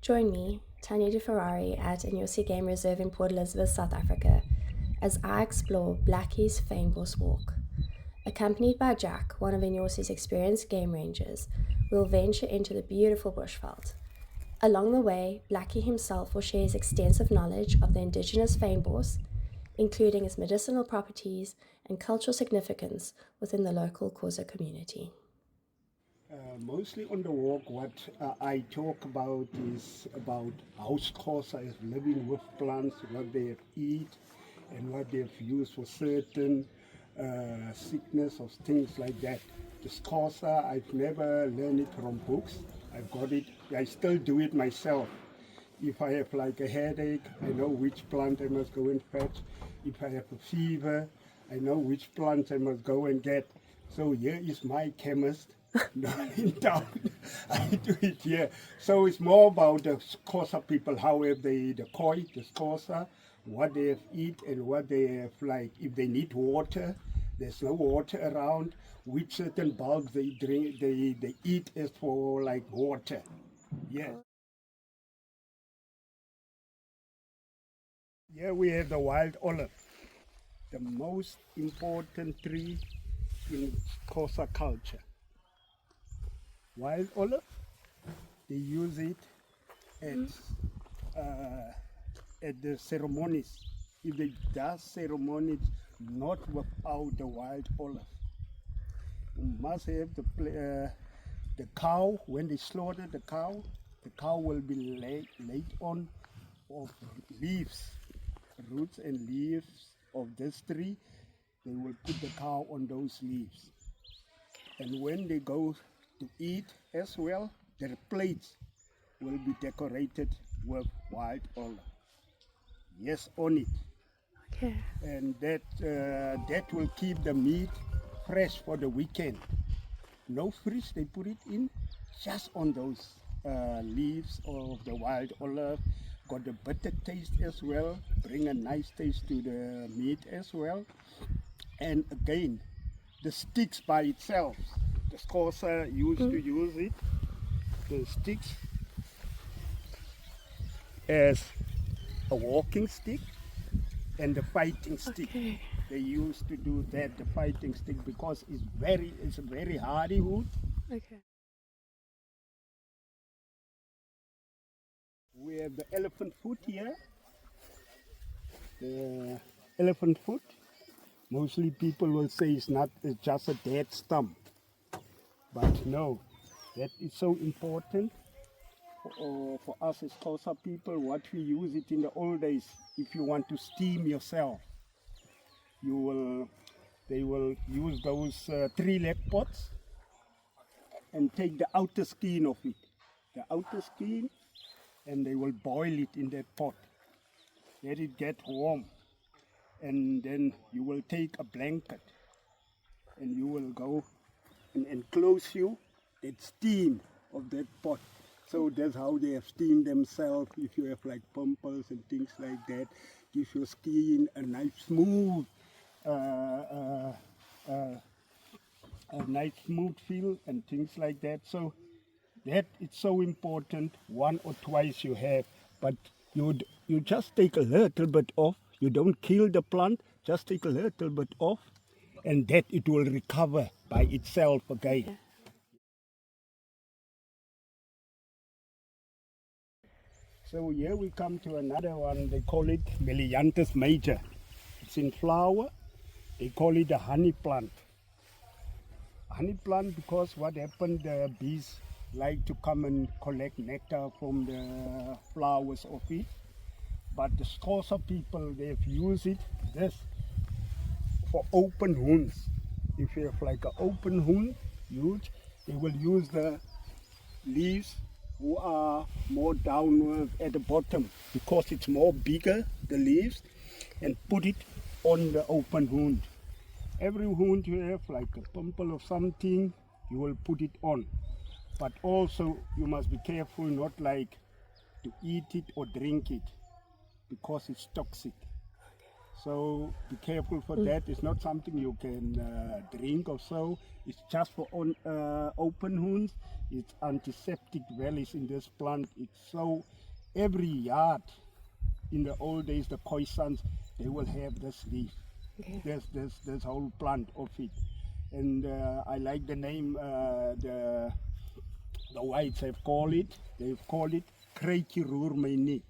Join me, Tanya De Ferrari, at Nyosi Game Reserve in Port Elizabeth, South Africa, as I explore Blackie's Fynbos walk. Accompanied by Jack, one of Nyosi's experienced game rangers, we'll venture into the beautiful bushveld. Along the way, Blackie himself will share his extensive knowledge of the indigenous Fynbos, including its medicinal properties and cultural significance within the local Xhosa community. Mostly on the walk, what I talk about is about how Xhosa is living with plants, what they eat, and what they've used for certain sickness or things like that. The Xhosa, I've never learned it from books. I've got it. I still do it myself. If I have like a headache, I know which plant I must go and fetch. If I have a fever, I know which plant I must go and get. So here is my chemist, not in town. I do it here. So it's more about the Xhosa people, how have they, the koi, the Xhosa, what they have eat and what they have like, if they need water, there's no water around, which certain bulbs they drink, they eat as for like water. Yes. Here we have the wild olive, the most important tree in Xhosa culture. Wild olive, they use it at the ceremonies. If they do ceremonies, not without the wild olive. You must have the cow. When they slaughter the cow will be laid on of leaves, roots and leaves of this tree. They will put the cow on those leaves. And when they go to eat as well, their plates will be decorated with wild olive. Yes, on it. Okay. And that will keep the meat fresh for the weekend. No fridge, they put it in just on those leaves of the wild olive. Got the bitter taste as well, bring a nice taste to the meat as well. And again, the sticks by itself, the Xhosa used to use it, the sticks as a walking stick and the fighting stick. Okay. They used to do that, the fighting stick, because it's a very hardy wood. Okay. We have the elephant foot here. The elephant foot, mostly people will say it's just a dead stump. But no, that is so important for us as Xhosa people. What we use it in the old days, if you want to steam yourself, they will use those 3-leg pots and take the outer skin of it, and they will boil it in that pot. Let it get warm, and then you will take a blanket and you will go and enclose that steam of that pot. So that's how they have steamed themselves. If you have like pimples and things like that, give your skin a nice smooth feel and things like that. So that it's so important. One or twice you have, but you just take a little bit off. You don't kill the plant, just take a little bit off, and that it will recover by itself again. Okay. So here we come to another one. They call it Melianthus major. It's in flower. They call it a honey plant. Honey plant because what happened, the bees like to come and collect nectar from the flowers of it. But the Xhosa people, they've used this for open wounds. If you have like an open wound, huge, they will use the leaves who are more downward at the bottom because it's more bigger, the leaves, and put it on the open wound. Every wound you have, like a pimple or something, you will put it on. But also you must be careful not like to eat it or drink it because it's toxic. So be careful for that. It's not something you can drink or so. It's just for open wounds. It's antiseptic values in this plant. It's so every yard in the old days, the Khoisans, they will have this leaf. Okay. There's whole plant of it. And I like the name the whites have called it. They've called it Gqeberha.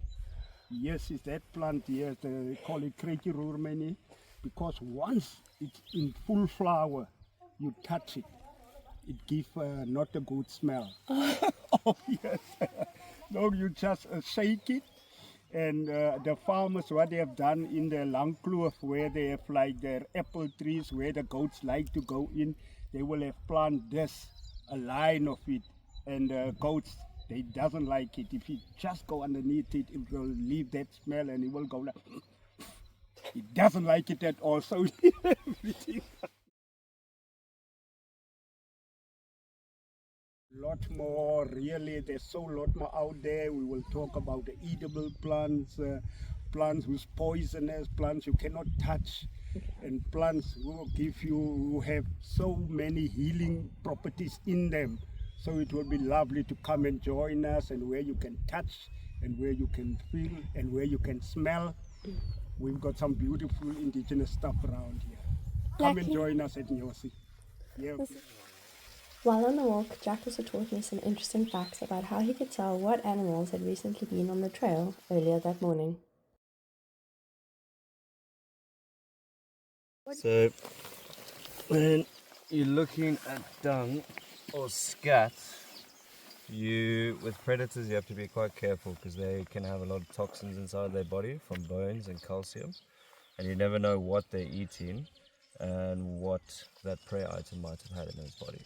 Yes, it's that plant. Yes, they call it Gqeberha because once it's in full flower, you touch it, it gives not a good smell. Oh yes. No, you just shake it, and the farmers, what they have done in the Langkloof, where they have like their apple trees, where the goats like to go in, they will have planted this, a line of it, and goats, they doesn't like it. If you just go underneath it, it will leave that smell, and it will go like, it doesn't like it at all. So everything. Lot more, really, there's so lot more out there. We will talk about the edible plants, plants who's poisonous, plants you cannot touch, and plants who will give you, who have so many healing properties in them. So it will be lovely to come and join us, and where you can touch, and where you can feel, and where you can smell. We've got some beautiful indigenous stuff around here. Come and Blackie? join us at Nyosi. Yeah. While on the walk, Jack also taught me some interesting facts about how he could tell what animals had recently been on the trail earlier that morning. So when you're looking at dung or scat, with predators you have to be quite careful because they can have a lot of toxins inside their body from bones and calcium, and you never know what they're eating and what that prey item might have had in his body.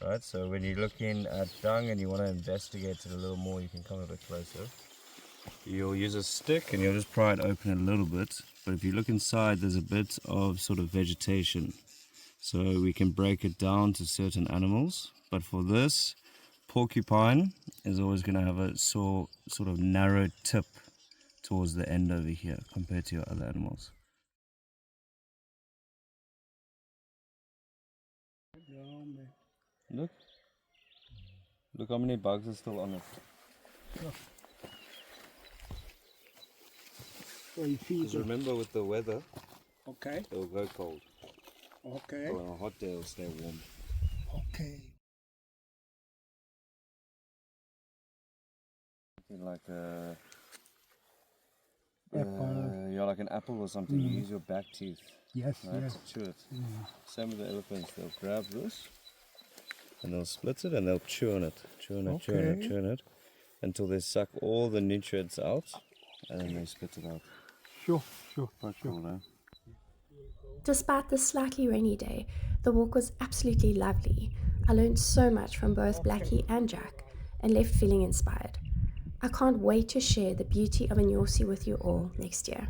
Right, so when you're looking at dung and you want to investigate it a little more, you can come a bit closer. You'll use a stick and you'll just pry it open a little bit, but if you look inside, there's a bit of sort of vegetation, so we can break it down to certain animals. But for this, porcupine is always going to have a sort of narrow tip towards the end over here compared to your other animals. Look how many bugs are still on it. So you feed Because remember, with the weather, Okay. it'll go cold. Okay. Or on a hot day, it'll stay warm. Okay. Like Apple. yeah, like an apple or something. You use your back teeth, Yes, right, yes. to chew it. Same with the elephants. They'll grab this and they'll split it and they'll chew on it, chew on it until they suck all the nutrients out, and then they spit it out. Sure. Quite cool, eh? Despite the slightly rainy day, the walk was absolutely lovely. I learned so much from both Blackie and Jack and left feeling inspired. I can't wait to share the beauty of Nyosi with you all next year.